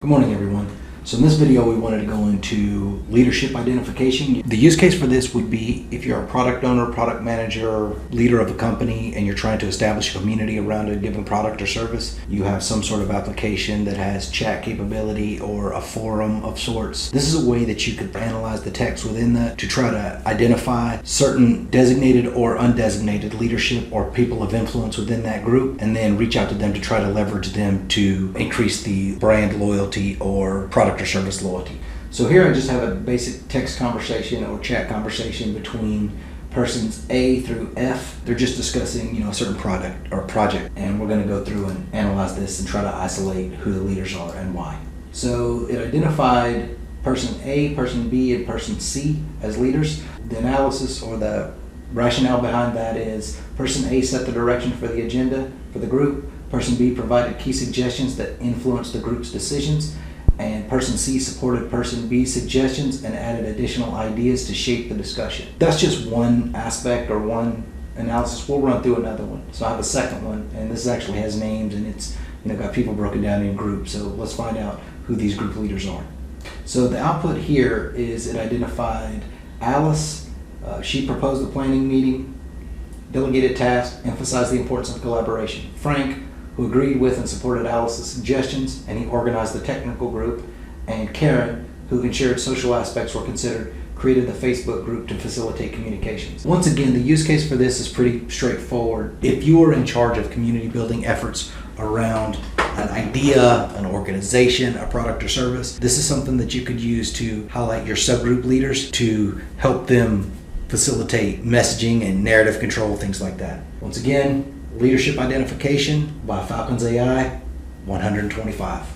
Good morning, everyone. So in this video, we wanted to go into leadership identification. The use case for this would be if you're a product owner, product manager, leader of a company, and you're trying to establish a community around a given product or service. You have some sort of application that has chat capability or a forum of sorts. This is a way that you could analyze the text within that to try to identify certain designated or undesignated leadership or people of influence within that group, and then reach out to them to try to leverage them to increase the brand loyalty or product or service loyalty. So here I just have a basic text conversation or chat conversation between persons A through F. They're just discussing, a certain product or project, and we're going to go through and analyze this and try to isolate who the leaders are and why. So it identified person A, person B, and person C as leaders. The analysis or the rationale behind that is person A set the direction for the agenda for the group, person B provided key suggestions that influenced the group's decisions, and person C supported person B's suggestions and added additional ideas to shape the discussion. That's just one aspect or one analysis. We'll run through another one. So I have a second one, and this actually has names, and it's got people broken down in groups. So let's find out who these group leaders are. So the output here is it identified Alice. She proposed the planning meeting, delegated tasks, emphasized the importance of collaboration. Frank, who agreed with and supported Alice's suggestions, and he organized the technical group. And Karen, who ensured social aspects were considered, created the Facebook group to facilitate communications. Once again, the use case for this is pretty straightforward. If you are in charge of community building efforts around an idea, an organization, a product or service, this is something that you could use to highlight your subgroup leaders to help them facilitate messaging and narrative control, things like that. Once again, leadership identification by FalconsAI 125.